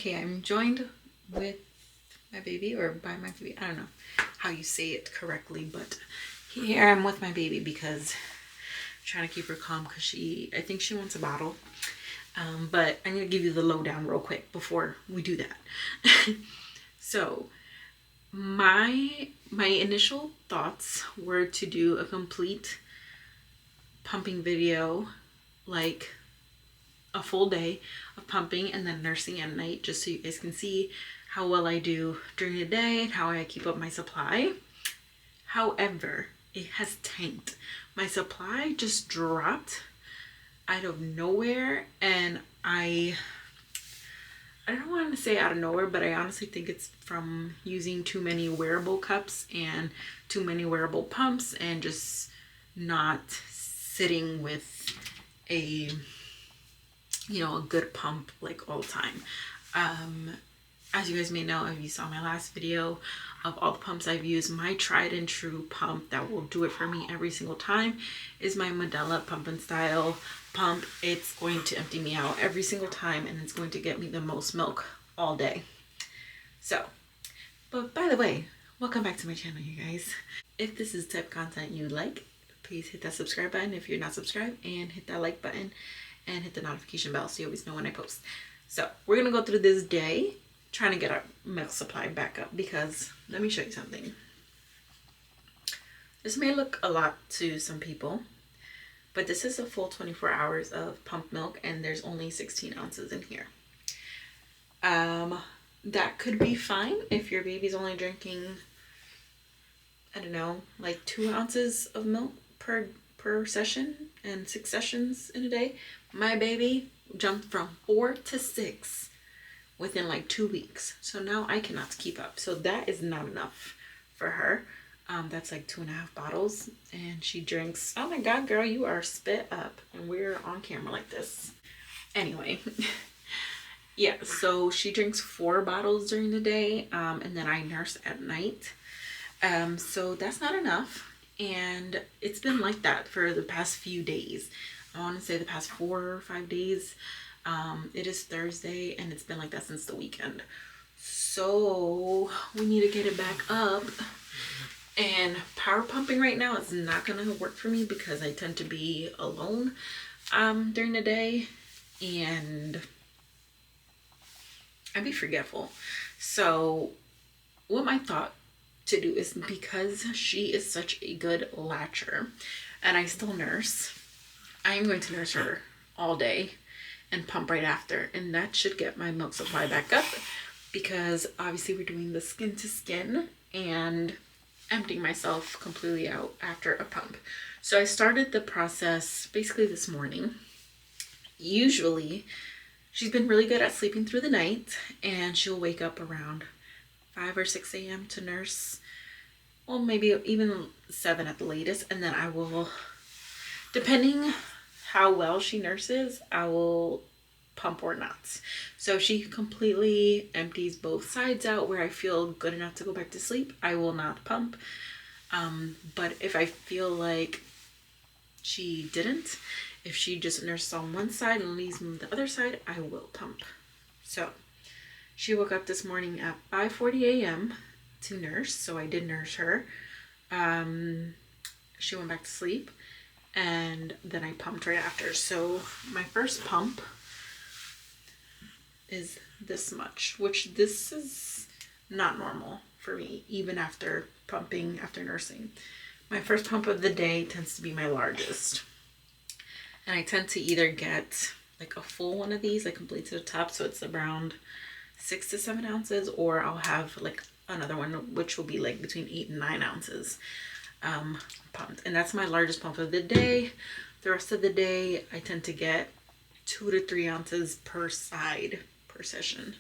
Okay, I'm joined with my baby, or by my baby. I don't know how you say it correctly, but here I'm with my baby because I'm trying to keep her calm because I think she wants a bottle. But I'm gonna give you the lowdown real quick before we do that. So my initial thoughts were to do a complete pumping video, like a full day of pumping and then nursing at night, just so you guys can see how well I do during the day and how I keep up my supply. However, it has tanked. My supply just dropped out of nowhere, and I don't want to say out of nowhere, but I honestly think it's from using too many wearable cups and too many wearable pumps and just not sitting with a good pump like all the time. As you guys may know, if you saw my last video of all the pumps I've used, my tried and true pump that will do it for me every single time is my Medela Pump and Style pump. It's going to empty me out every single time, and it's going to get me the most milk all day. So, but by the way, welcome back to my channel, you guys. If this is the type of content you like, please hit that subscribe button if you're not subscribed, and hit that like button and hit the notification bell so you always know when I post. So we're gonna go through this day trying to get our milk supply back up, because let me show you something. This may look a lot to some people, but this is a full 24 hours of pumped milk, and there's only 16 ounces in here. That could be fine if your baby's only drinking, I don't know, like 2 ounces of milk per session and 6 sessions in a day. My baby jumped from 4 to 6 within like 2 weeks. So now I cannot keep up. So that is not enough for her. That's like 2.5 bottles. And she drinks, oh my God, girl, you are spit up. And we're on camera like this. Anyway, yeah, so she drinks 4 bottles during the day. And then I nurse at night. So that's not enough. And it's been like that for the past few days. I want to say the past 4 or 5 days. It is Thursday, and it's been like that since the weekend. So we need to get it back up. And power pumping right now is not gonna work for me because I tend to be alone during the day, and I'd be forgetful. So what my thought to do is, because she is such a good latcher and I still nurse, I am going to nurse her all day and pump right after, and that should get my milk supply back up, because obviously we're doing the skin to skin and emptying myself completely out after a pump. So I started the process basically this morning. Usually she's been really good at sleeping through the night, and she'll wake up around 5 or 6 a.m. to nurse. Well, maybe even 7 at the latest, and then I will, depending how well she nurses, I will pump or not. So if she completely empties both sides out where I feel good enough to go back to sleep, I will not pump. But if I feel like she didn't, if she just nurses on one side and leaves me the other side, I will pump. So she woke up this morning at 5:40 a.m. to nurse, so I did nurse her. She went back to sleep, and then I pumped right after. So my first pump is this much, which this is not normal for me, even after pumping, after nursing. My first pump of the day tends to be my largest, and I tend to either get like a full one of these, like complete to the top, so it's around 6 to 7 ounces, or I'll have like another one which will be like between 8 and 9 ounces pumped, and that's my largest pump of the day. The rest of the day I tend to get 2 to 3 ounces per side per session.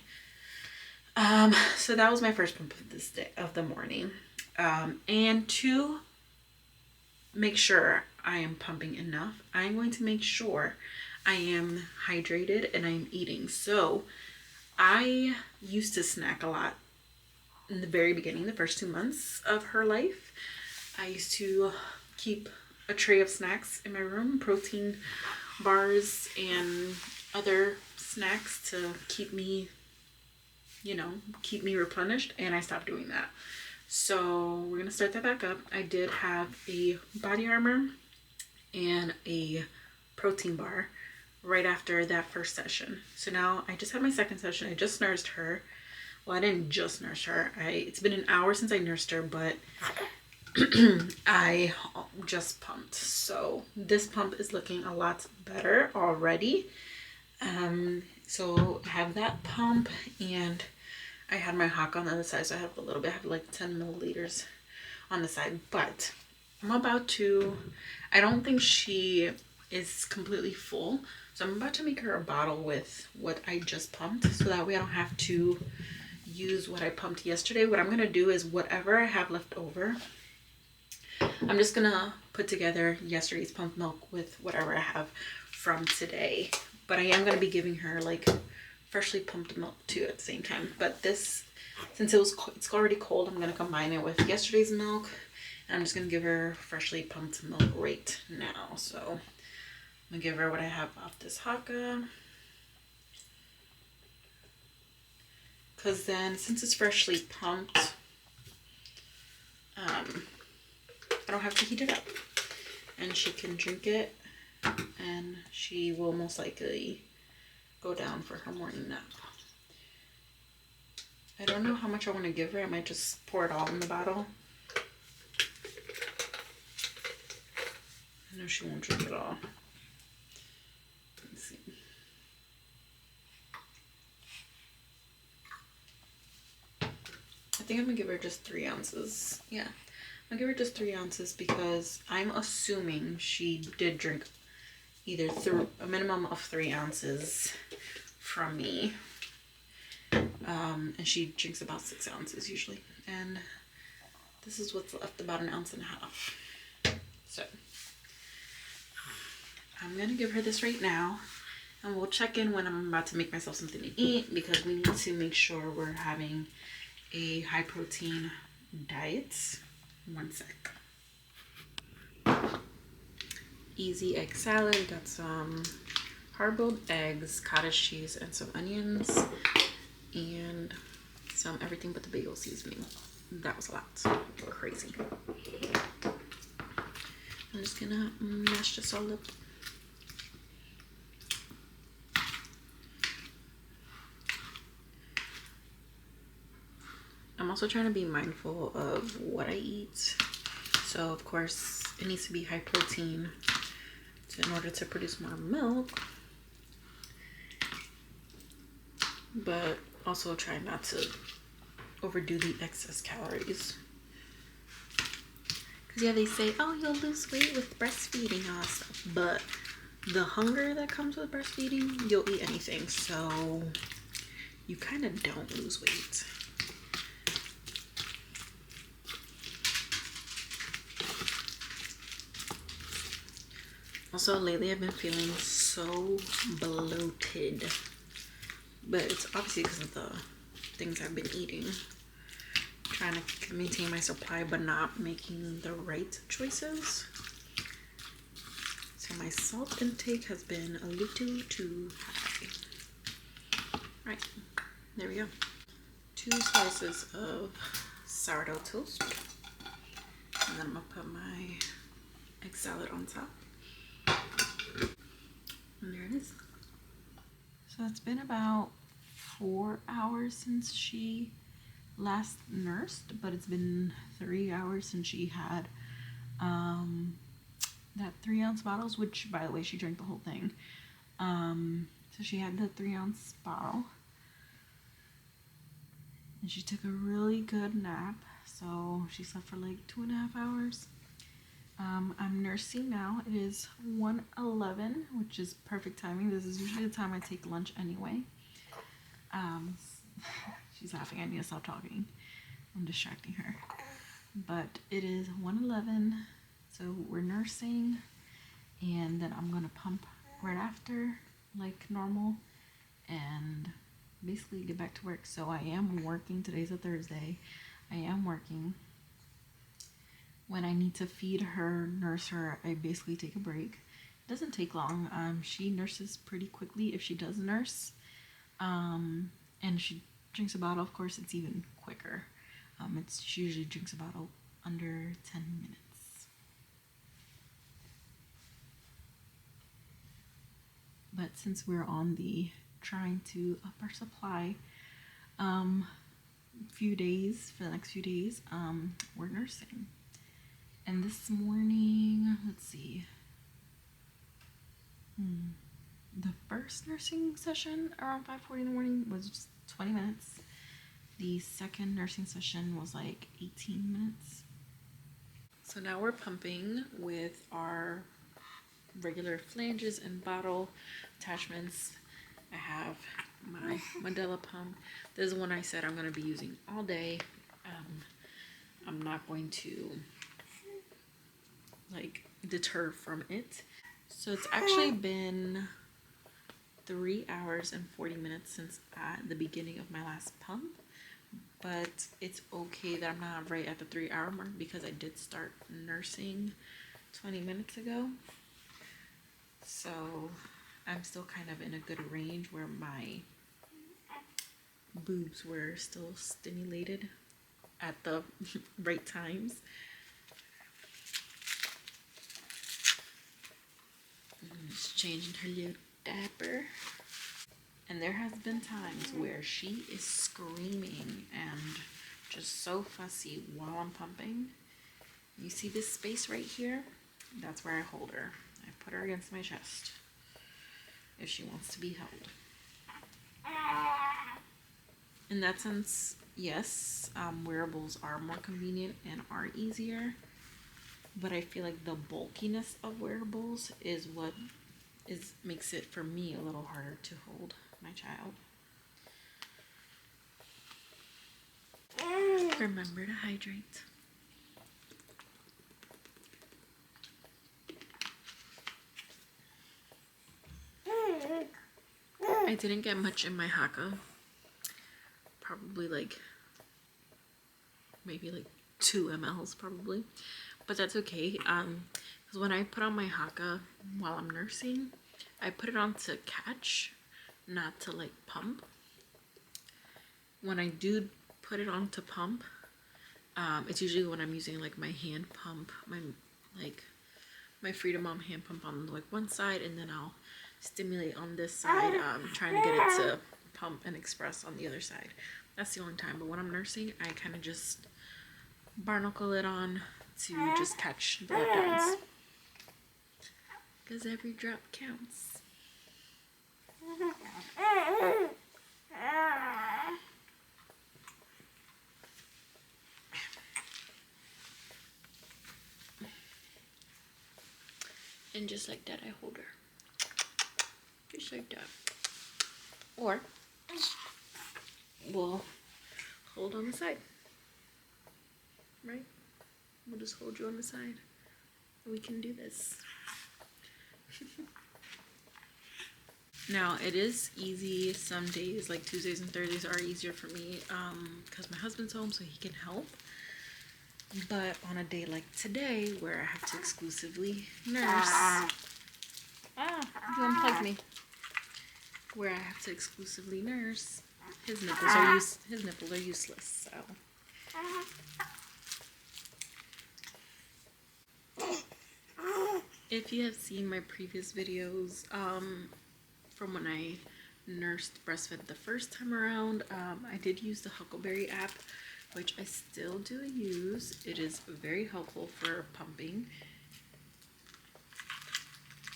So that was my first pump of this day, of the morning. And to make sure I am pumping enough, I'm going to make sure I am hydrated and I'm eating. So I used to snack a lot in the very beginning, the first 2 months of her life. I used to keep a tray of snacks in my room, protein bars and other snacks to keep me you know, keep me replenished, and I stopped doing that. So we're gonna start that back up. I did have a body armor and a protein bar right after that first session. So now I just had my second session. I just nursed her. Well, I didn't just nurse her. It's been an hour since I nursed her, but I just pumped. So this pump is looking a lot better already. So I have that pump, and I had my hock on the other side, so I have a little bit. I have like 10 milliliters on the side, but I'm about to, I don't think she is completely full, so I'm about to make her a bottle with what I just pumped, so that way I don't have to use what I pumped yesterday. What I'm gonna do is whatever I have left over, I'm just gonna put together yesterday's pump milk with whatever I have from today. But I am gonna be giving her like freshly pumped milk too at the same time. But this, since it's already cold, I'm gonna combine it with yesterday's milk, and I'm just gonna give her freshly pumped milk right now. So I'm gonna give her what I have off this Haka, because then since it's freshly pumped, I don't have to heat it up, and she can drink it, and she will most likely go down for her morning nap. I don't know how much I want to give her. I might just pour it all in the bottle. I know she won't drink it all. Let's see. I think I'm gonna give her just 3 ounces. Yeah, I'm gonna give her just 3 ounces because I'm assuming she did drink either through a minimum of 3 ounces from me. And she drinks about 6 ounces usually. And this is what's left, about 1.5 ounces. So I'm gonna give her this right now, and we'll check in when I'm about to make myself something to eat, because we need to make sure we're having a high protein diet. One sec. Easy egg salad. We got some hard-boiled eggs, cottage cheese, and some onions, and some everything but the bagel seasoning. That was a lot. Crazy. I'm just gonna mash this all up. I'm also trying to be mindful of what I eat. So of course it needs to be high protein in order to produce more milk, but also try not to overdo the excess calories. Because yeah, they say, oh, you'll lose weight with breastfeeding and all that stuff, but the hunger that comes with breastfeeding, you'll eat anything, so you kind of don't lose weight. Also, lately I've been feeling so bloated, but it's obviously because of the things I've been eating. Trying to maintain my supply, but not making the right choices. So my salt intake has been a little too high. Right, there we go. 2 slices of sourdough toast. And then I'm gonna put my egg salad on top. And there it is. So it's been about 4 hours since she last nursed, but it's been 3 hours since she had that 3 ounce bottles, which by the way, she drank the whole thing. So she had the 3 ounce bottle, and she took a really good nap. So she slept for like 2.5 hours. I'm nursing now. It is 1:11, which is perfect timing. This is usually the time I take lunch anyway. She's laughing. I need to stop talking. I'm distracting her. But it is 1:11, so we're nursing, and then I'm gonna pump right after, like normal, and basically get back to work. So I am working. Today's a Thursday. I am working. When I need to feed her, nurse her, I basically take a break. It doesn't take long. She nurses pretty quickly if she does nurse. And she drinks a bottle, of course, it's even quicker. She usually drinks a bottle under 10 minutes. But since we're on the trying to up our supply, few days, for the next few days, we're nursing. And this morning, let's see, the first nursing session around 5:40 in the morning was just 20 minutes. The second nursing session was like 18 minutes. So now we're pumping with our regular flanges and bottle attachments. I have my Mandela pump. This is one I said I'm going to be using all day. I'm not going to like deter from it. So it's actually been 3 hours and 40 minutes since the beginning of my last pump, but it's okay that I'm not right at the 3 hour mark because I did start nursing 20 minutes ago. So I'm still kind of in a good range where my boobs were still stimulated at the right times. Just changing her little diaper. And there has been times where she is screaming and just so fussy while I'm pumping. You see this space right here? That's where I hold her. I put her against my chest if she wants to be held. In that sense, yes, wearables are more convenient and are easier, but I feel like the bulkiness of wearables is what makes it for me a little harder to hold my child. Remember to hydrate. I didn't get much in my haka. Probably maybe 2 mLs probably, but that's okay. Because when I put on my haka while I'm nursing, I put it on to catch, not to pump. When I do put it on to pump, it's usually when I'm using my hand pump, my Freedom Mom hand pump on one side, and then I'll stimulate on this side, trying to get it to pump and express on the other side. That's the only time. But when I'm nursing, I kind of just barnacle it on to just catch the letdowns, because every drop counts. And just like that, I hold her. Just like that. Or we'll hold on the side. Right? We'll just hold you on the side. We can do this. Now, it is easy some days, like Tuesdays and Thursdays are easier for me because my husband's home, so he can help. But on a day like today, where I have to exclusively nurse, you unplugged me. Where I have to exclusively nurse, his nipples are useless. So. If you have seen my previous videos from when I nursed breastfed the first time around, I did use the Huckleberry app, which I still do use. It is very helpful for pumping.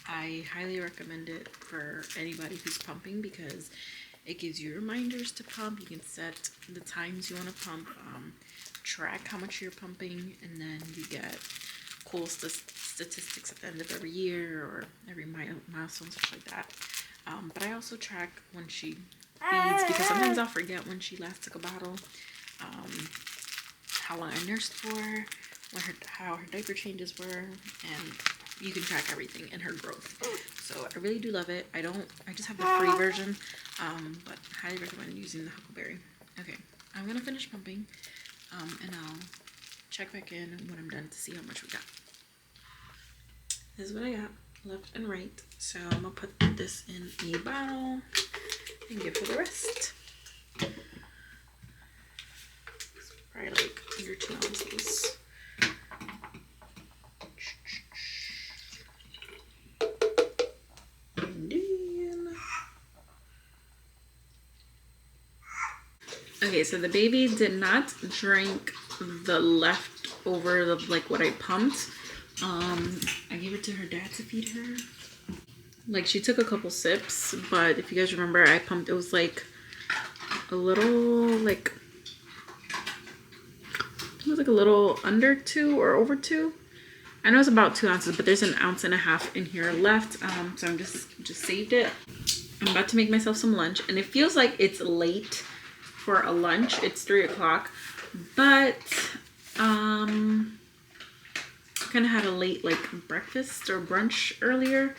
I highly recommend it for anybody who's pumping because it gives you reminders to pump. You can set the times you want to pump, track how much you're pumping, and then you get cool statistics at the end of every year or every milestone, stuff like that. But I also track when she feeds, because sometimes I'll forget when she last took a bottle, how long I nursed for, how her diaper changes were, and you can track everything in her growth. So I really do love it. I just have the free version, but highly recommend using the Huckleberry. Okay, I'm gonna finish pumping, and I'll check back in when I'm done to see how much we got. This is what I got, left and right. So I'm gonna put this in a bottle and give her the rest. 2 ounces. Okay, so the baby did not drink the leftover of like what I pumped. I gave it to her dad to feed her. Like she took a couple sips, but if you guys remember, I pumped, it was like a little like, it was like a little under 2 or over 2. I know it's about 2 ounces, but there's an ounce and a half in here left. So I'm just saved it. I'm about to make myself some lunch, and it feels like it's late for a lunch. It's 3 o'clock, but I kind of had a late like breakfast or brunch earlier,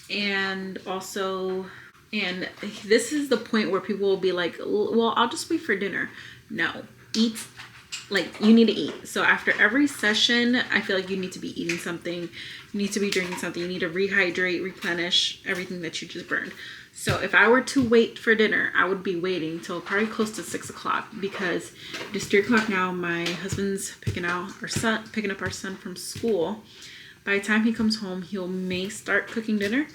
and also, and this is the point where people will be like, well, I'll just wait for dinner. No, eat. Like, you need to eat. So after every session, I feel like you need to be eating something. You need to be drinking something. You need to rehydrate, replenish everything that you just burned. So if I were to wait for dinner, I would be waiting till probably close to 6 o'clock, because it's 3 o'clock now. My husband's picking up our son from school. By the time he comes home, may start cooking dinner,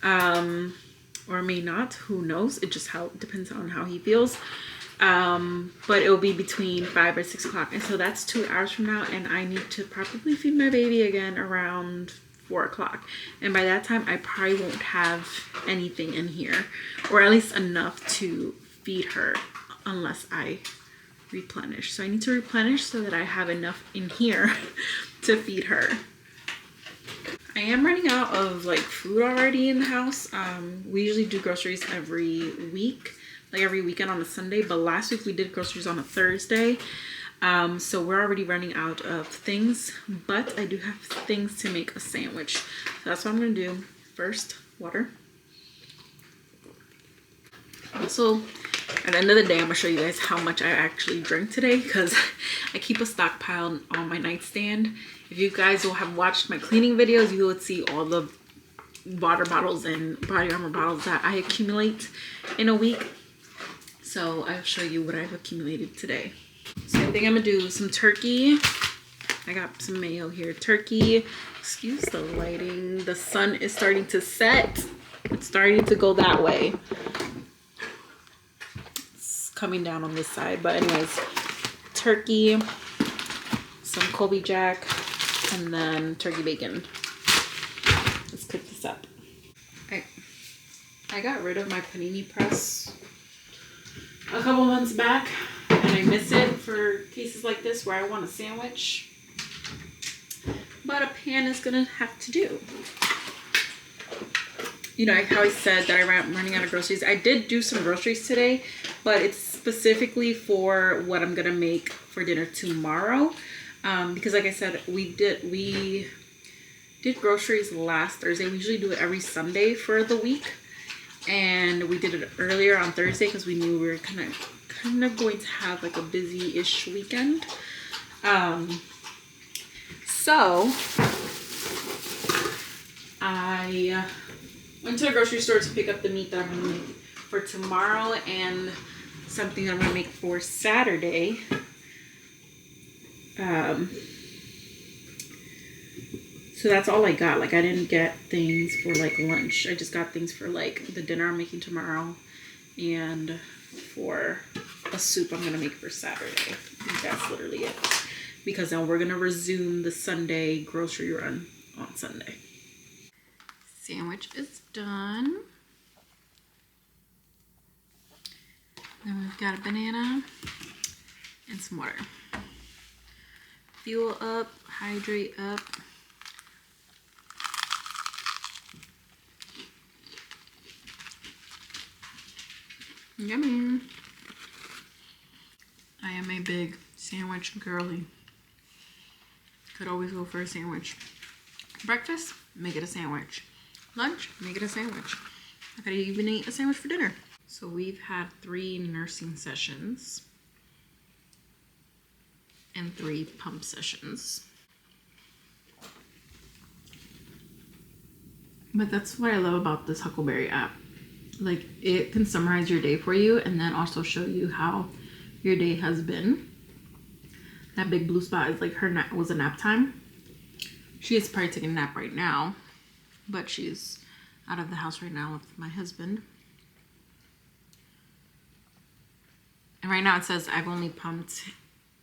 or may not. Who knows? It just depends on how he feels. But it will be between 5 or 6 o'clock, and so that's 2 hours from now, and I need to probably feed my baby again around 4 o'clock, and by that time I probably won't have anything in here, or at least enough to feed her, unless I replenish. So I need to replenish so that I have enough in here to feed her. I am running out of like food already in the house. We usually do groceries every week, like every weekend on a Sunday, but last week we did groceries on a Thursday. So we're already running out of things, but I do have things to make a sandwich. So that's what I'm gonna do. First, water. Also, at the end of the day, I'm gonna show you guys how much I actually drank today, because I keep a stockpile on my nightstand. If you guys will have watched my cleaning videos, you would see all the water bottles and body armor bottles that I accumulate in a week. So I'll show you what I've accumulated today. So I think I'm gonna do some turkey. I got some mayo here. Turkey, excuse the lighting. The sun is starting to set. It's starting to go that way. It's coming down on this side, but anyways, turkey, some Colby Jack, and then turkey bacon. Let's cook this up. I got rid of my panini press a couple months back, and I miss it for cases like this where I want a sandwich, but a pan is gonna have to do. You know how I said that I'm running out of groceries. I did do some groceries today, but it's specifically for what I'm gonna make for dinner tomorrow, because like I said, we did groceries last Thursday. We usually do it every Sunday for the week, and we did it earlier on Thursday because we knew we were kind of going to have like a busy-ish weekend. So I went to the grocery store to pick up the meat that I'm gonna make for tomorrow and something I'm gonna make for Saturday. So that's all I got. Like, I didn't get things for like lunch. I just got things for like the dinner I'm making tomorrow and for a soup I'm gonna make for Saturday. That's literally it. Because now we're gonna resume the Sunday grocery run on Sunday. Sandwich is done. Then we've got a banana and some water. Fuel up, hydrate up. Yummy. I am a big sandwich girly. Could always go for a sandwich. Breakfast, make it a sandwich. Lunch, make it a sandwich. I could even eat a sandwich for dinner. So we've had 3 nursing sessions and 3 pump sessions. But that's what I love about this Huckleberry app. Like, it can summarize your day for you and then also show you how your day has been. That big blue spot is like her nap, was a nap time. She is probably taking a nap right now, but she's out of the house right now with my husband. And right now it says I've only pumped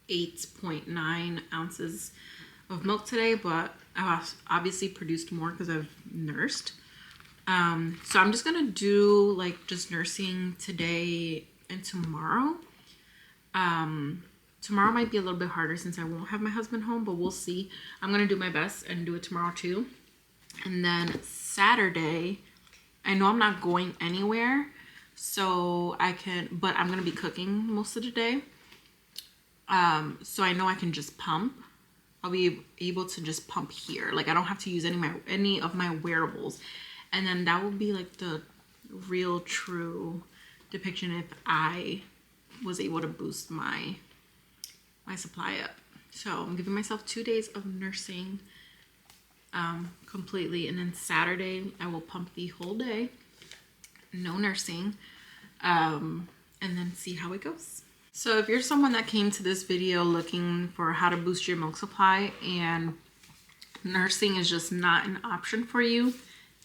8.9 ounces of milk today, but I've obviously produced more because I've nursed. So I'm just gonna do like just nursing today and tomorrow. Tomorrow might be a little bit harder since I won't have my husband home, but we'll see. I'm gonna do my best and do it tomorrow too. And then Saturday, I know I'm not going anywhere, so but I'm gonna be cooking most of the day. So I know I can just pump. I'll be able to just pump here. Like I don't have to use any of my wearables. And then that will be like the real true depiction if I was able to boost my supply up. So I'm giving myself 2 days of nursing completely, and then Saturday I will pump the whole day, no nursing, and then see how it goes. So if you're someone that came to this video looking for how to boost your milk supply and nursing is just not an option for you,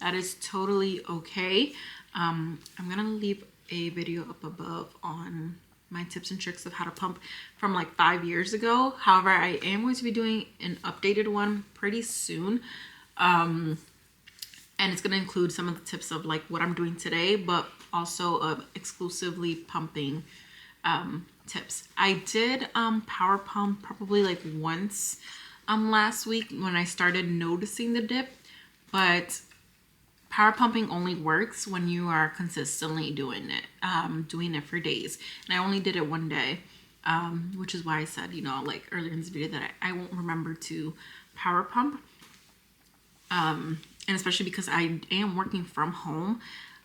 that is totally okay. I'm gonna leave a video up above on my tips and tricks of how to pump from like 5 years ago. However, I am going to be doing an updated one pretty soon. And it's going to include some of the tips of like what I'm doing today, but also exclusively pumping tips. I did power pump probably like once last week when I started noticing the dip, but power pumping only works when you are consistently doing it for days. And I only did it one day, which is why I said, you know, like earlier in this video that I won't remember to power pump. And especially because I am working from home,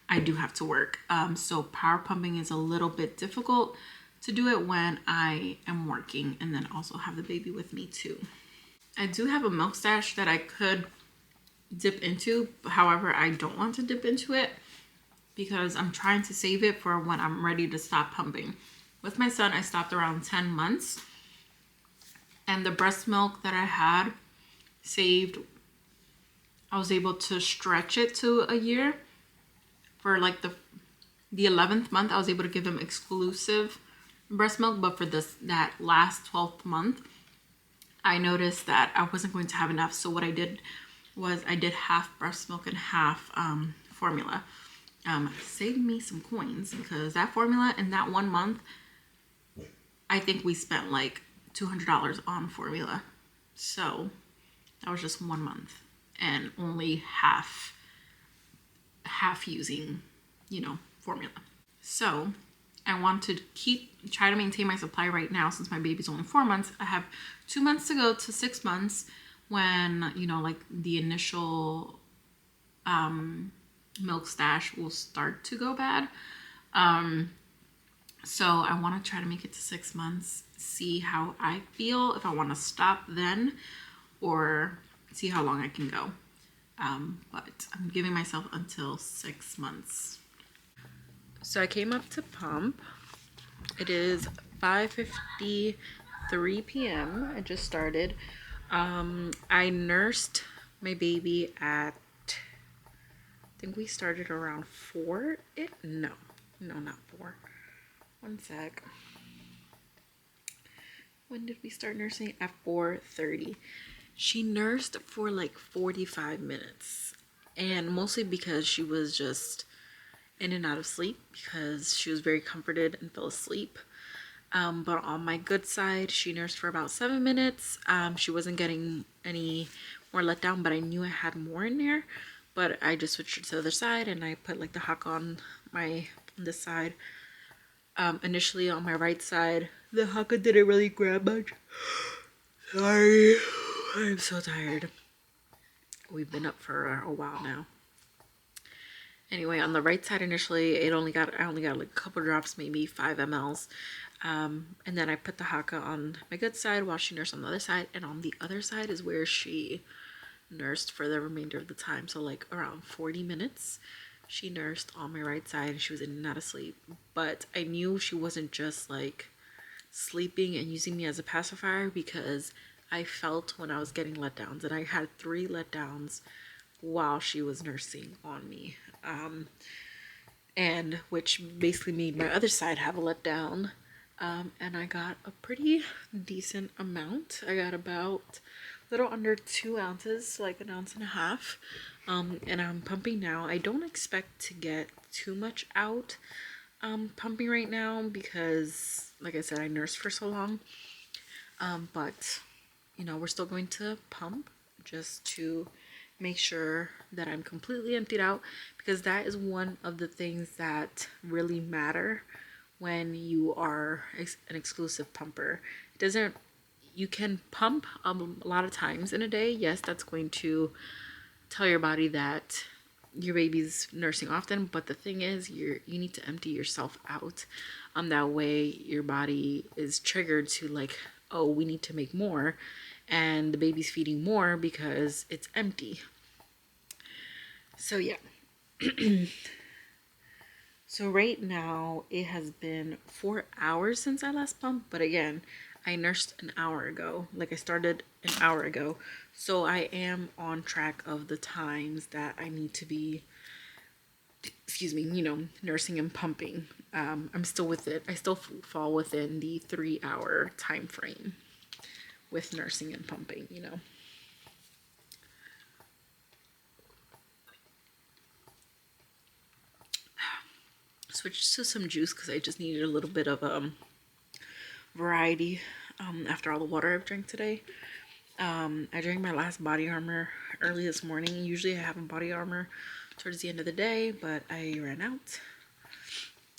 I do have to work. So power pumping is a little bit difficult to do it when I am working and then also have the baby with me too. I do have a milk stash that I could dip into, however I don't want to dip into it because I'm trying to save it for when I'm ready to stop pumping. With my son, I stopped around 10 months, and the breast milk that I had saved, I was able to stretch it to a year. For like the 11th month, I was able to give him exclusive breast milk, but for that last 12th month, I noticed that I wasn't going to have enough. So what I did was I did half breast milk and half formula. Saved me some coins because that formula in that 1 month, I think we spent like $200 on formula. So that was just 1 month and only half using, you know, formula. So I want to try to maintain my supply right now since my baby's only 4 months. I have 2 months to go to 6 months when, you know, like the initial milk stash will start to go bad. So I want to try to make it to 6 months, see how I feel, if I want to stop then or see how long I can go. But I'm giving myself until 6 months. So I came up to pump. It is 5:53 p.m. I just started. I nursed my baby at, I think we started around 4. No, not 4. 1 sec. When did we start nursing? At 4:30. She nursed for like 45 minutes. And mostly because she was just in and out of sleep because she was very comforted and fell asleep. But on my good side, she nursed for about 7 minutes. She wasn't getting any more let down, but I knew I had more in there. But I just switched it to the other side and I put like the hock on this side. Initially on my right side, the haka didn't really grab much. Sorry, I'm so tired. We've been up for a while now. Anyway, on the right side initially, I only got like a couple drops, maybe 5 mLs. And then I put the haka on my good side while she nursed on the other side. And on the other side is where she nursed for the remainder of the time. So like around 40 minutes, she nursed on my right side and she was in and out of sleep. But I knew she wasn't just like sleeping and using me as a pacifier because I felt when I was getting letdowns, and I had 3 letdowns while she was nursing on me, and which basically made my other side have a letdown. And I got a pretty decent amount. I got about a little under 2 ounces, like 1.5 ounces. And I'm pumping now. I don't expect to get too much out pumping right now because, like I said, I nursed for so long. But, you know, we're still going to pump just to make sure that I'm completely emptied out, because that is one of the things that really matter when you are an exclusive pumper. It doesn't, you can pump a lot of times in a day. Yes, that's going to tell your body that your baby's nursing often, but the thing is, you need to empty yourself out. That way your body is triggered to like, oh, we need to make more, and the baby's feeding more because it's empty. So yeah. So right now it has been 4 hours since I last pumped, but again, I nursed an hour ago. Like, I started an hour ago, so I am on track of the times that I need to be, excuse me, you know, nursing and pumping. I'm still with it. I still fall within the 3-hour time frame with nursing and pumping, you know. Switched to some juice because I just needed a little bit of variety after all the water I've drank today. I drank my last body armor early this morning. Usually I have a body armor towards the end of the day, but I ran out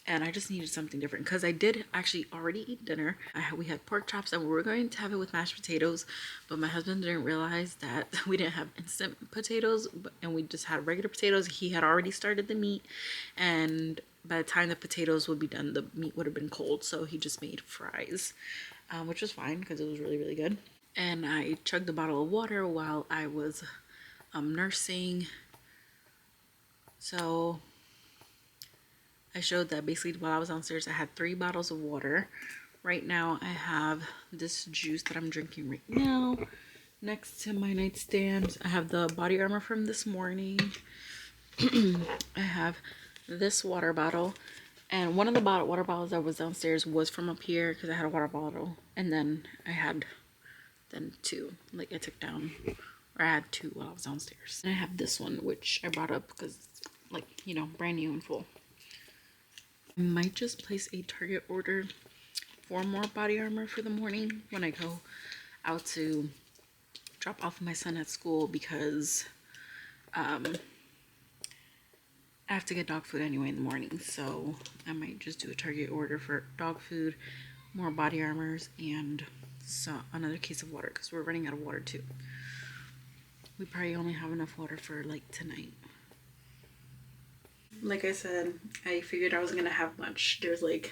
and I just needed something different because I did actually already eat dinner. We had pork chops and we were going to have it with mashed potatoes, but my husband didn't realize that we didn't have instant potatoes and we just had regular potatoes. He had already started the meat, and by the time the potatoes would be done, the meat would have been cold, so he just made fries, which was fine because it was really, really good. And I chugged a bottle of water while I was nursing. So I showed that basically while I was downstairs, I had 3 bottles of water. Right now I have this juice that I'm drinking right now. Next to my nightstand, I have the body armor from this morning. I have this water bottle, and one of the water bottles that was downstairs was from up here because I had a water bottle, and then I had 2, like I took down, or I had 2 while I was downstairs. And I have this one, which I brought up because it's, like, you know, brand new and full. I might just place a Target order for more body armor for the morning when I go out to drop off my son at school, because I have to get dog food anyway in the morning, so I might just do a Target order for dog food, more body armors, and another case of water because we're running out of water too. We probably only have enough water for like tonight. Like I said, I figured I wasn't gonna have much. There's like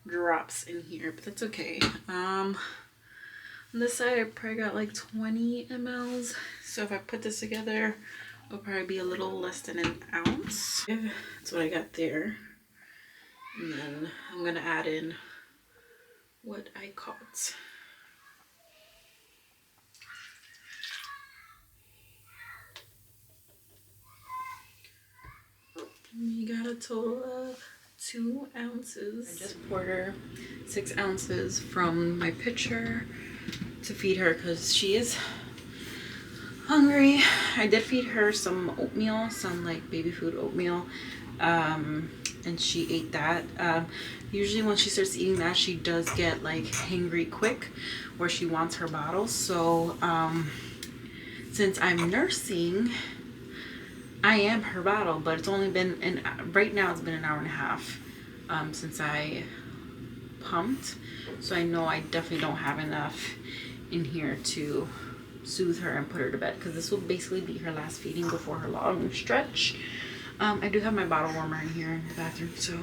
drops in here, but that's okay. On this side I probably got like 20 mLs, so if I put this together it'll probably be a little less than an ounce. That's what I got there. And then I'm gonna add in what I caught. We got a total of 2 ounces. I just poured her 6 ounces from my pitcher to feed her because she is hungry. I did feed her some oatmeal, some like baby food oatmeal, and she ate that. Usually when she starts eating that, she does get like hangry quick, where she wants her bottle. So since I'm nursing, I am her bottle, but it's only been right now it's been an hour and a half since I pumped, so I know I definitely don't have enough in here to soothe her and put her to bed, because this will basically be her last feeding before her long stretch. I do have my bottle warmer in here in the bathroom, so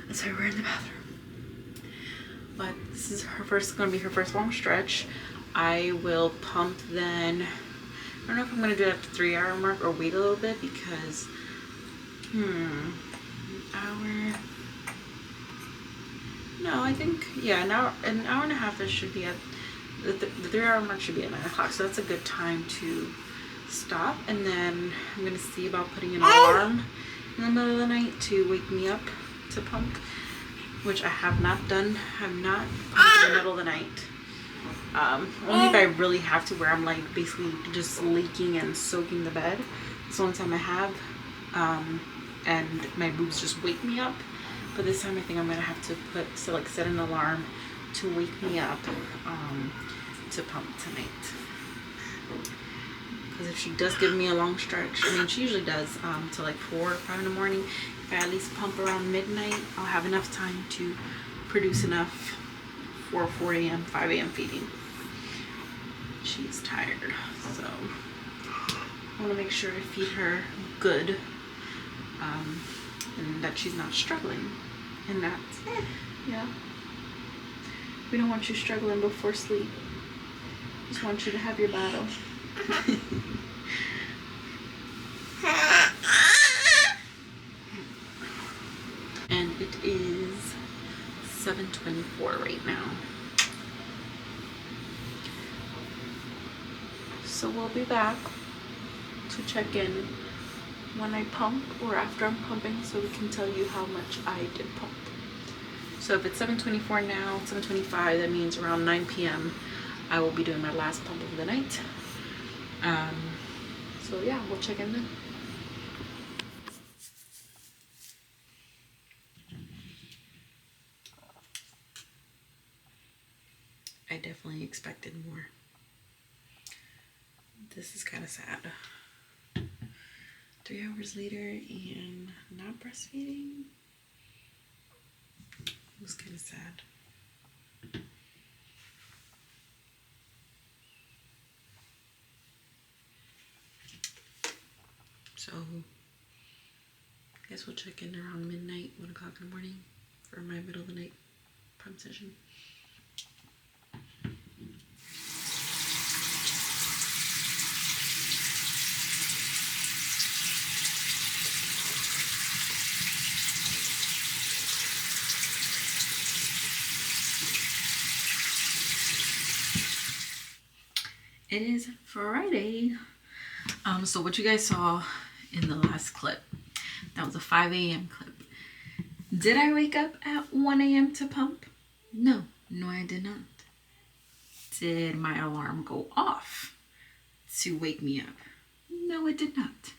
that's why we're in the bathroom. But this is gonna be her first long stretch. I will pump then. I don't know if I'm gonna do it at the 3-hour mark or wait a little bit, because an hour. No, I think, yeah, an hour and a half, that should be at, the 3 hour mark should be at 9 o'clock. So that's a good time to stop. And then I'm going to see about putting an alarm in the middle of the night to wake me up to pump, which I have not done. I've not pumped in the middle of the night. Only if I really have to, where I'm like basically just leaking and soaking the bed. It's the only time I have. And my boobs just wake me up. But this time I think I'm gonna have to set an alarm to wake me up to pump tonight. Because if she does give me a long stretch, I mean she usually does till like 4 or 5 in the morning. If I at least pump around midnight, I'll have enough time to produce enough for 4 a.m., 5 a.m. feeding. She's tired, so I want to make sure I feed her good, and that she's not struggling. And that, yeah, we don't want you struggling before sleep. Just want you to have your battle. And it is 7:24 right now. So we'll be back to check in when I pump or after I'm pumping, so we can tell you how much I did pump. So if it's 7:24 now, 7:25, that means around 9 p.m. I will be doing my last pump of the night. So yeah, we'll check in then. I definitely expected more. This is kind of sad. 3 hours later and not breastfeeding. It was kind of sad. So I guess we'll check in around midnight, 1 o'clock in the morning for my middle of the night pump session. It is Friday. So what you guys saw in the last clip, that was a 5 a.m. clip. Did I wake up at 1 a.m. to pump? No, I did not. Did my alarm go off to wake me up? No, it did not.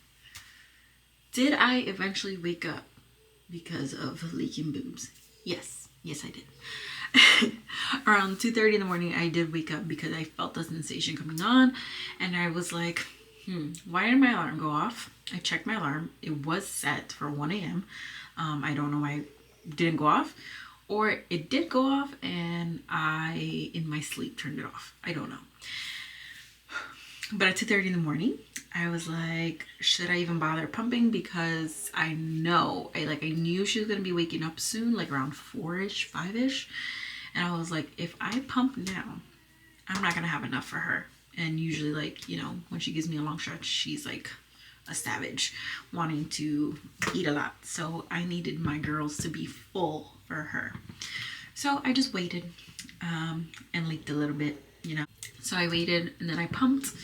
Did I eventually wake up because of leaking boobs? Yes, I did. Around 2:30 in the morning, I did wake up because I felt the sensation coming on, and I was like, why did my alarm go off? I checked my alarm. It was set for 1 a.m. I don't know why it didn't go off, or it did go off and I, in my sleep, turned it off. I don't know. But at 2:30 in the morning, I was like, should I even bother pumping? Because I know, I knew she was going to be waking up soon, like around 4-ish, 5-ish. And I was like, if I pump now, I'm not going to have enough for her. And usually, like, you know, when she gives me a long stretch, she's like a savage, wanting to eat a lot. So I needed my girls to be full for her. So I just waited and leaked a little bit, you know. So I waited, and then I pumped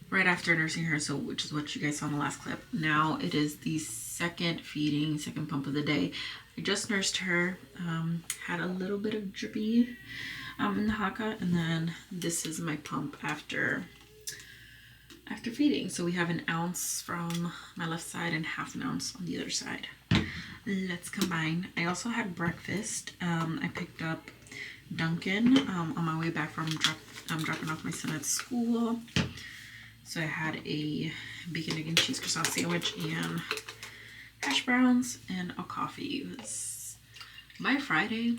right after nursing her, so which is what you guys saw in the last clip. Now it is the second pump of the day. I just nursed her, had a little bit of drippy in the haka, and then this is my pump after feeding. So we have 1 ounce from my left side and 1/2 ounce on the other side. Let's combine. I also had breakfast. I picked up Dunkin' on my way back from dropping off my son at school. So I had a bacon, egg, and cheese croissant sandwich and hash browns and a coffee. It was my Friday.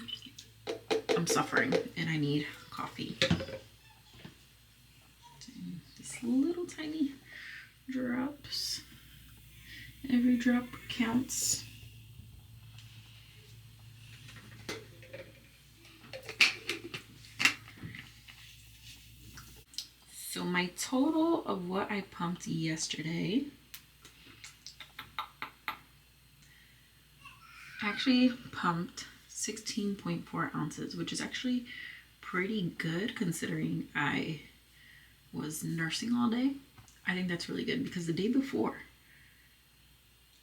I'm suffering and I need coffee. These little tiny drops. Every drop counts. So my total of what I pumped yesterday, I actually pumped 16.4 ounces, which is actually pretty good considering I was nursing all day. I think that's really good because the day before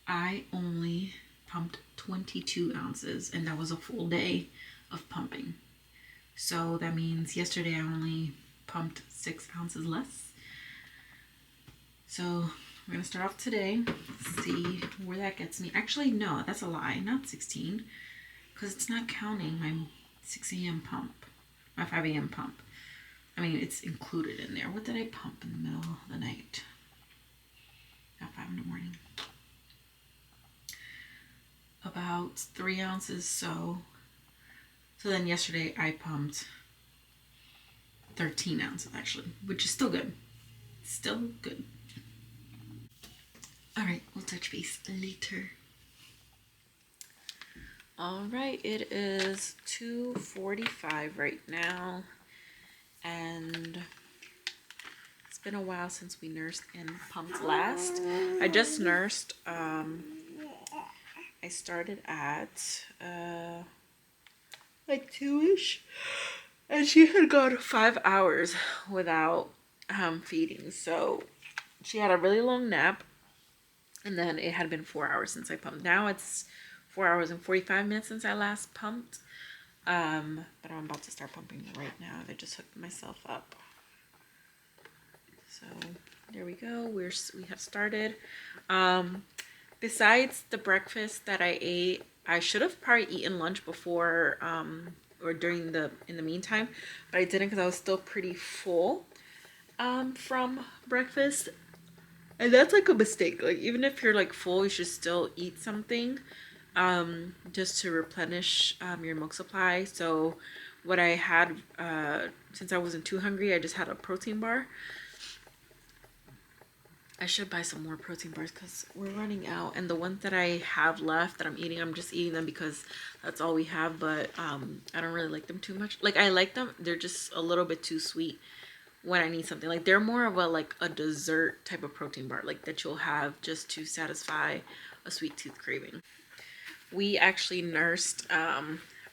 I only pumped 22 ounces and that was a full day of pumping. So that means yesterday I only pumped 6 ounces less. So we're gonna start off today, see where that gets me. Actually, no, that's a lie, not 16, because it's not counting my 6 a.m. pump, my 5 a.m. pump. I mean, it's included in there. What did I pump in the middle of the night? At 5 in the morning. About 3 ounces, so then yesterday I pumped 13 ounces actually, which is still good. Still good. All right, we'll touch base later. All right, it is 2:45 right now, and it's been a while since we nursed and pumped last. I just nursed. I started at like 2-ish, and she had gone 5 hours without feeding, so she had a really long nap. And then it had been 4 hours since I pumped. Now it's 4 hours and 45 minutes since I last pumped. But I'm about to start pumping right now. I just hooked myself up. So there we go. We have started. Besides the breakfast that I ate, I should have probably eaten lunch before or in the meantime, but I didn't because I was still pretty full from breakfast. And that's like a mistake. Like, even if you're like full, you should still eat something just to replenish your milk supply. So what I had, since I wasn't too hungry, I just had a protein bar. I should buy some more protein bars because we're running out. And the ones that I have left that I'm eating, I'm just eating them because that's all we have. But I don't really like them too much. Like, I like them. They're just a little bit too sweet when I need something. Like, they're more of a dessert type of protein bar, like that you'll have just to satisfy a sweet tooth craving. We actually nursed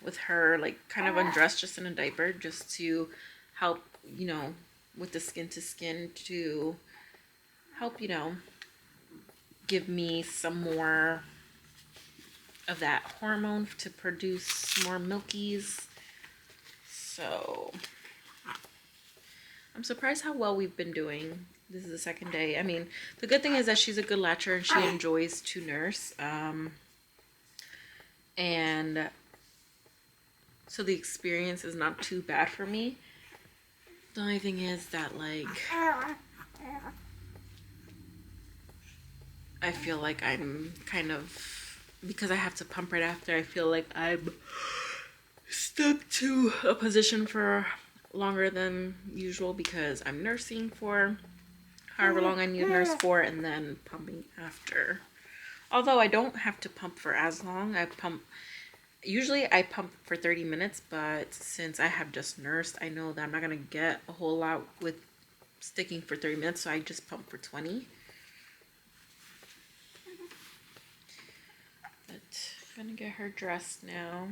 with her, like, kind of undressed, just in a diaper, just to help, you know, with the skin to skin, to help, you know, give me some more of that hormone to produce more milkies. So I'm surprised how well we've been doing. This is the second day. I mean, the good thing is that she's a good latcher and she enjoys to nurse. And so the experience is not too bad for me. The only thing is that, like, I feel like I'm kind of, because I have to pump right after, I feel like I'm stuck to a position for longer than usual because I'm nursing for however long I need to nurse for and then pumping after. Although I don't have to pump for as long. Usually I pump for 30 minutes, but since I have just nursed, I know that I'm not going to get a whole lot with sticking for 30 minutes, so I just pump for 20. But I'm going to get her dressed now.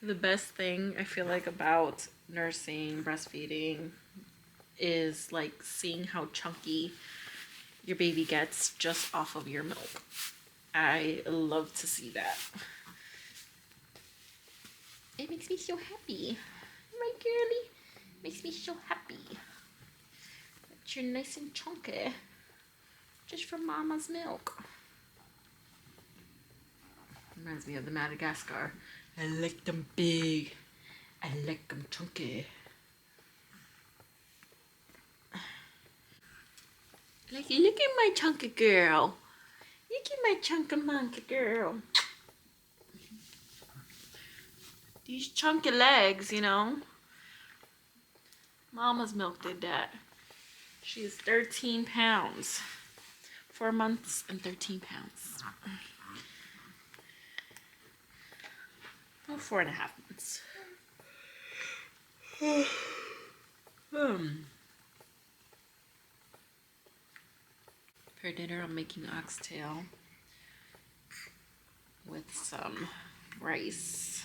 The best thing I feel like about nursing, breastfeeding, is like seeing how chunky your baby gets just off of your milk. I love to see that. It makes me so happy. My girly makes me so happy. That you're nice and chunky. Just from mama's milk. Reminds me of the Madagascar. I like them big. I like them chunky. Like, look at my chunky girl. Look at my chunky monkey girl. These chunky legs, you know. Mama's milk did that. She's 13 pounds. 4 months and 13 pounds. Oh, 4.5 months. For dinner, I'm making oxtail. with some rice.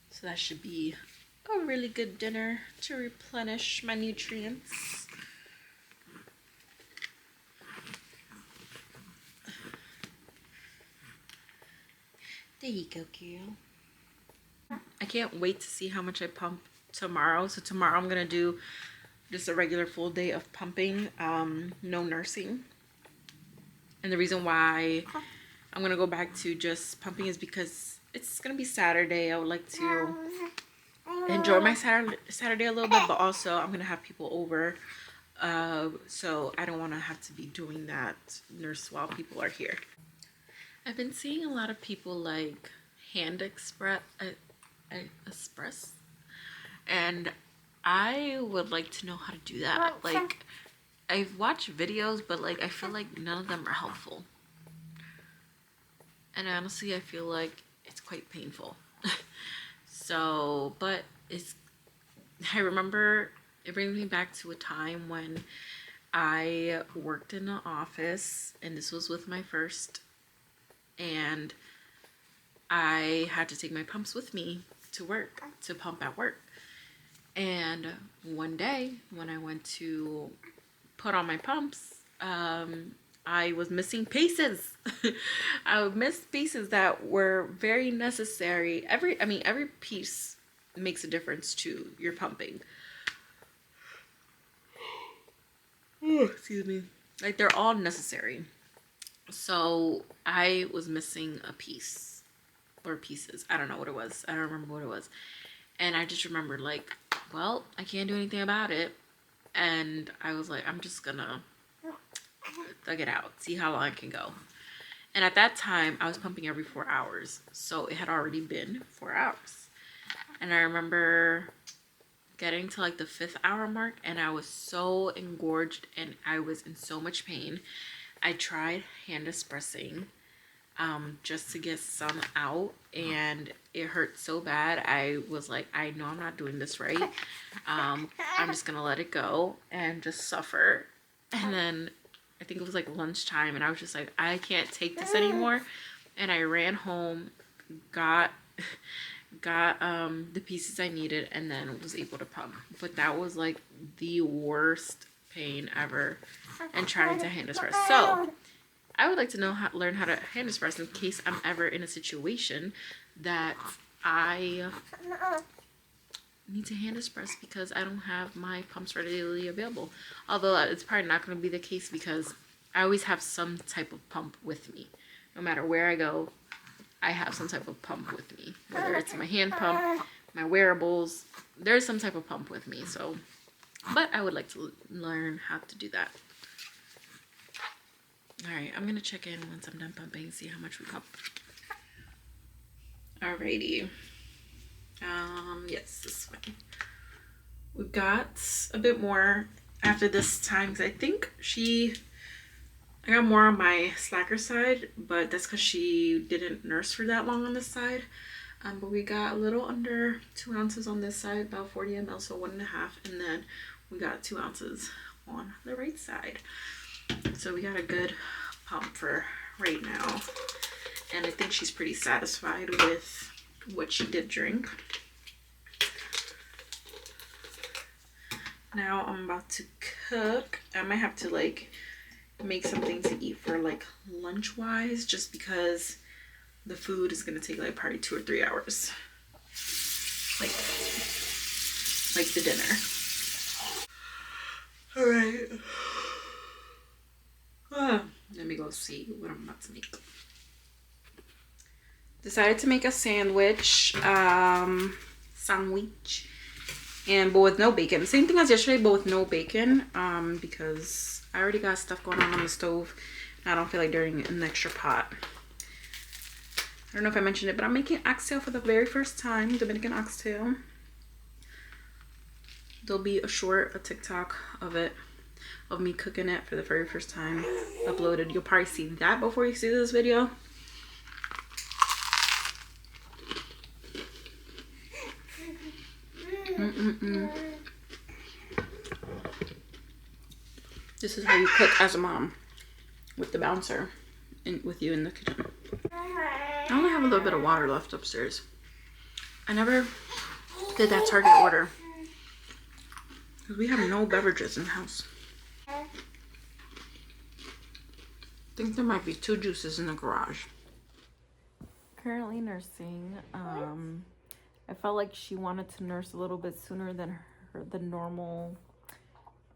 So that should be a really good dinner to replenish my nutrients. There you go, girl. I can't wait to see how much I pump tomorrow. So tomorrow I'm gonna do just a regular full day of pumping, no nursing. And the reason why I'm gonna go back to just pumping is because it's gonna be Saturday. I would like to enjoy my Saturday a little bit, but also I'm gonna have people over, so I don't want to have to be doing that nurse while people are here. I've been seeing a lot of people like hand express, and I would like to know how to do that. Like, I've watched videos, but like I feel like none of them are helpful, and honestly I feel like it's quite painful. So, but I remember it brings me back to a time when I worked in an office, and this was with my first, and I had to take my pumps with me to work, to pump at work. And one day when I went to put on my pumps, I was missing pieces. I missed pieces that were very necessary. Every piece makes a difference to your pumping. Oh, excuse me. Like, they're all necessary. So I was missing a piece or pieces. I don't know what it was. I don't remember what it was. And I just remembered, like, well, I can't do anything about it. And I was like, I'm just gonna thug it out, see how long I can go. And at that time, I was pumping every 4 hours. So it had already been 4 hours. And I remember getting to like the 5th hour mark, and I was so engorged and I was in so much pain. I tried hand espressing just to get some out, and it hurt so bad. I was like, I know I'm not doing this right. I'm just gonna let it go and just suffer. And then I think it was like lunchtime, and I was just like, I can't take this anymore. And I ran home, got the pieces I needed, and then was able to pump. But that was like the worst pain ever, and trying to hand express. So I would like to learn how to hand express in case I'm ever in a situation that I need to hand express because I don't have my pumps readily available. Although it's probably not going to be the case because I always have some type of pump with me. No matter where I go, I have some type of pump with me. Whether it's my hand pump, my wearables, there's some type of pump with me. So, but I would like to learn how to do that. Alright, I'm going to check in once I'm done pumping and see how much we pump. Alrighty. Yes, this way. We've got a bit more after this time because I think I got more on my slacker side, but that's because she didn't nurse for that long on this side. But we got a little under 2 ounces on this side, about 40 ml, so 1.5, and then we got 2 ounces on the right side. So we got a good pump for right now, and I think she's pretty satisfied with what she did drink. Now I'm about to cook. I might have to like make something to eat for like lunch wise, just because the food is gonna take like probably 2 or 3 hours, like the dinner. All right. Let me go see what I'm about to make. Decided to make a sandwich, and but with no bacon. Same thing as yesterday, but with no bacon, because I already got stuff going on the stove, and I don't feel like doing an extra pot. I don't know if I mentioned it, but I'm making oxtail for the very first time, Dominican oxtail. There'll be a TikTok of me cooking it for the very first time uploaded. You'll probably see that before you see this video. This is how you cook as a mom with the bouncer. with you in the kitchen. I only have a little bit of water left upstairs. I never did that Target order because we have no beverages in the house. I think there might be 2 juices in the garage. Currently nursing. I felt like she wanted to nurse a little bit sooner than the normal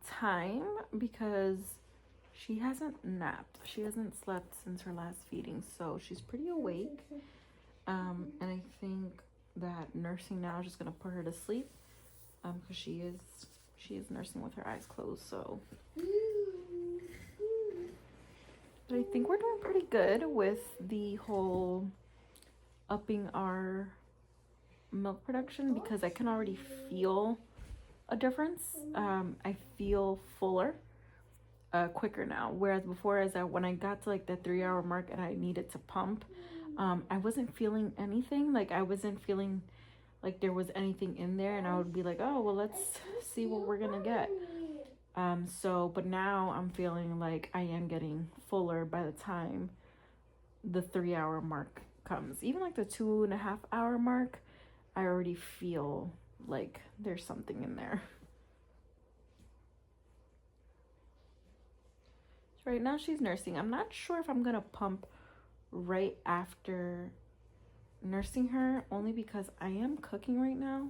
time because she hasn't napped. She hasn't slept since her last feeding, so she's pretty awake. And I think that nursing now is just gonna put her to sleep because she is nursing with her eyes closed. So but I think we're doing pretty good with the whole upping our milk production because I can already feel a difference. I feel fuller quicker now, whereas before, when I got to like the 3-hour mark and I needed to pump, I wasn't feeling anything. Like I wasn't feeling like there was anything in there, and I would be like, oh well, let's see what we're gonna get. But now I'm feeling like I am getting fuller by the time the 3-hour mark comes. Even like the 2.5-hour mark, I already feel like there's something in there. So right now she's nursing. I'm not sure if I'm gonna pump right after nursing her, only because I am cooking right now.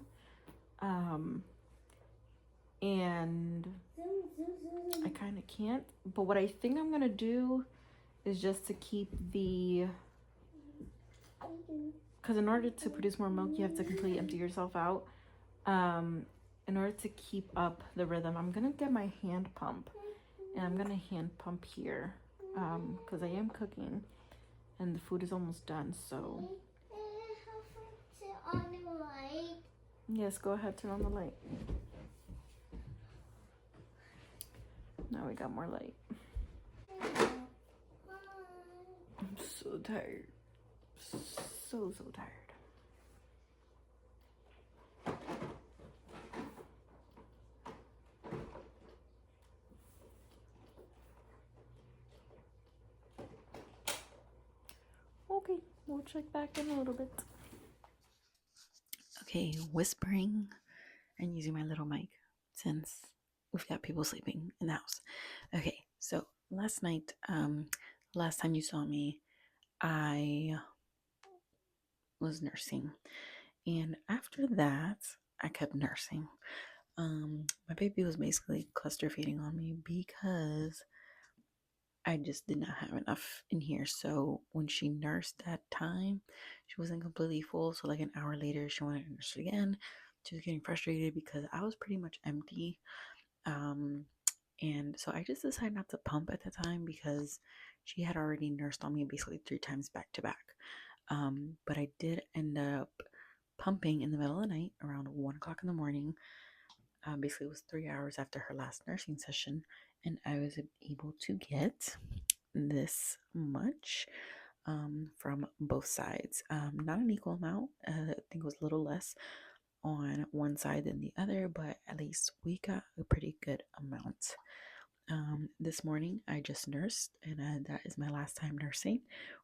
And I kind of can't. But what I think I'm gonna do is just to keep because in order to produce more milk, you have to completely empty yourself out. In order to keep up the rhythm, I'm gonna get my hand pump, and I'm gonna hand pump here, because I am cooking, and the food is almost done. So on the light. Yes, go ahead, turn on the light. Now we got more light. I'm so tired. So tired. Okay, we'll check back in a little bit. Okay, whispering and using my little mic since we've got people sleeping in the house. Okay, so last night, last time you saw me, I was nursing, and after that I kept nursing. My baby was basically cluster feeding on me because I just did not have enough in here. So when she nursed that time, she wasn't completely full. So like an hour later, she wanted to nurse again. She was getting frustrated because I was pretty much empty. And so I just decided not to pump at the time because she had already nursed on me basically 3 times back to back. But I did end up pumping in the middle of the night around 1 o'clock in the morning. Basically, it was 3 hours after her last nursing session, and I was able to get this much from both sides. Not an equal amount. I think it was a little less on one side than the other, but at least we got a pretty good amount. This morning I just nursed, and that is my last time nursing.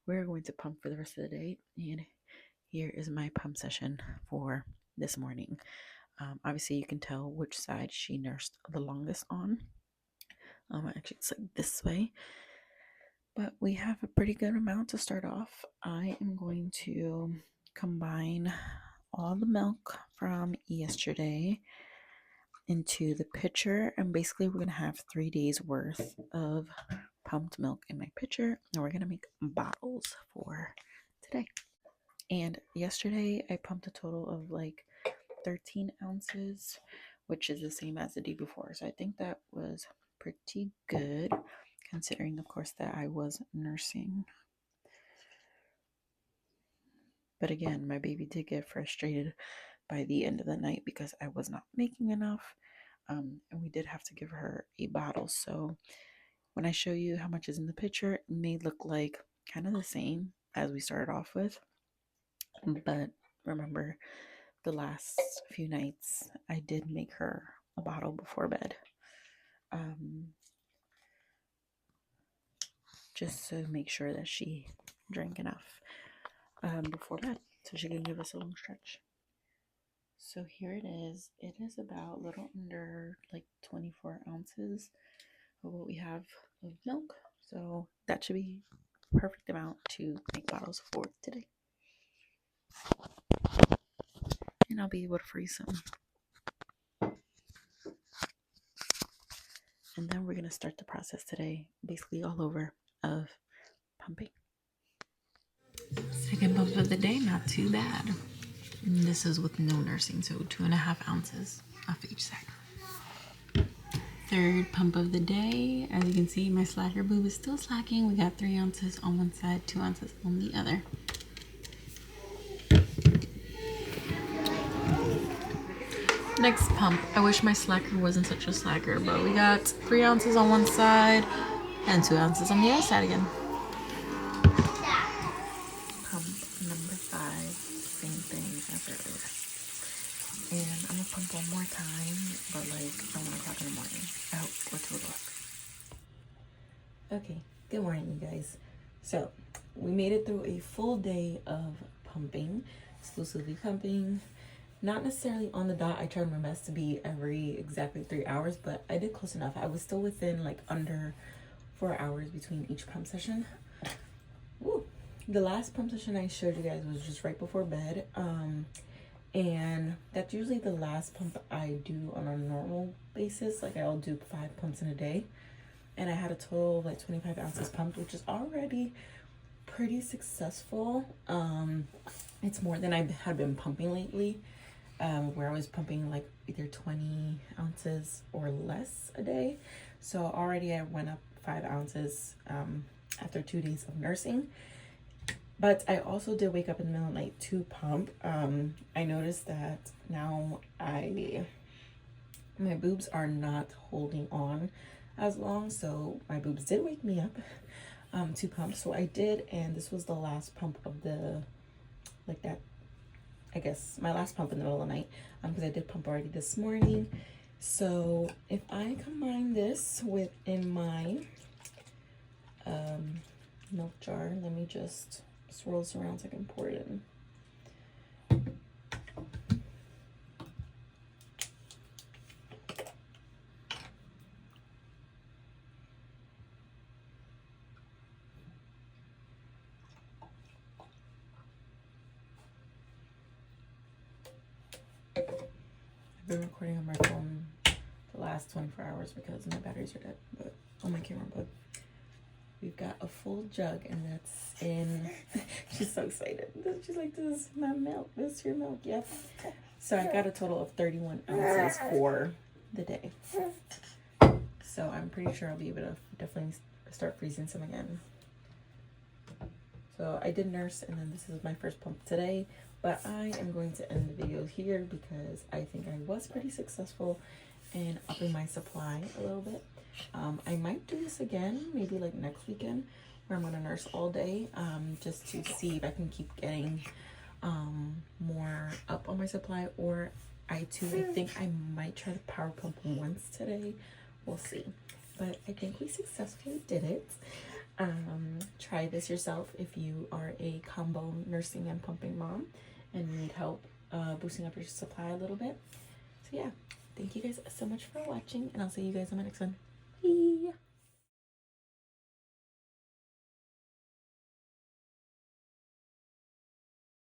We're going to pump for the rest of the day, and here is my pump session for this morning. Obviously you can tell which side she nursed the longest on. Actually it's like this way, but we have a pretty good amount to start off. I am going to combine all the milk from yesterday into the pitcher, and basically we're going to have 3 days worth of pumped milk in my pitcher, and we're going to make bottles for today. And yesterday I pumped a total of like 13 ounces, which is the same as the day before. So I think that was pretty good, considering, of course, that I was nursing. But again, my baby did get frustrated by the end of the night because I was not making enough. And we did have to give her a bottle. So when I show you how much is in the pitcher, it may look like kind of the same as we started off with. But remember, the last few nights I did make her a bottle before bed, just to make sure that she drank enough before bed so she can give us a long stretch. So here it is. It is about a little under like 24 ounces of what we have of milk. So that should be perfect amount to make bottles for today. And I'll be able to freeze some. And then we're going to start the process today, basically all over, of pumping. Second pump of the day, not too bad. And this is with no nursing, so 2.5 ounces off each side. Third pump of the day. As you can see, my slacker boob is still slacking. We got 3 ounces on one side, 2 ounces on the other. Next pump. I wish my slacker wasn't such a slacker, but we got 3 ounces on one side and 2 ounces on the other side again. Pump number 5, same thing as earlier. And I'm gonna pump one more time, but like at 1 o'clock in the morning. I hope, or 2 o'clock. Okay, good morning, you guys. So we made it through a full day of pumping, exclusively pumping. Not necessarily on the dot. I tried my best to be every exactly 3 hours, but I did close enough. I was still within like under 4 hours between each pump session. Woo. The last pump session I showed you guys was just right before bed. And that's usually the last pump I do on a normal basis. Like I'll do 5 pumps in a day. And I had a total of like 25 ounces pumped, which is already pretty successful. It's more than I had been pumping lately. Where I was pumping like either 20 ounces or less a day. So already I went up 5 ounces after 2 days of nursing. But I also did wake up in the middle of the night to pump. I noticed that now my boobs are not holding on as long. So my boobs did wake me up to pump. So I did, and this was the last pump of the, like that, I guess my last pump in the middle of the night, because I did pump already this morning. So if I combine this with in my milk jar, let me just swirl this around so I can pour it in. I've been recording on my phone the last 24 hours because my batteries are dead, but on my camera, but we've got a full jug, and that's in. She's so excited. She's like, this is my milk. This is your milk. Yep. So I got a total of 31 ounces for the day. So I'm pretty sure I'll be able to definitely start freezing some again. So I did nurse, and then this is my first pump today. But I am going to end the video here because I think I was pretty successful in upping my supply a little bit. I might do this again, maybe like next weekend, where I'm going to nurse all day, just to see if I can keep getting more up on my supply. Or I think I might try to power pump once today. We'll see. But I think we successfully did it. Try this yourself if you are a combo nursing and pumping mom and need help boosting up your supply a little bit. So yeah, thank you guys so much for watching, and I'll see you guys on my next one. Bye.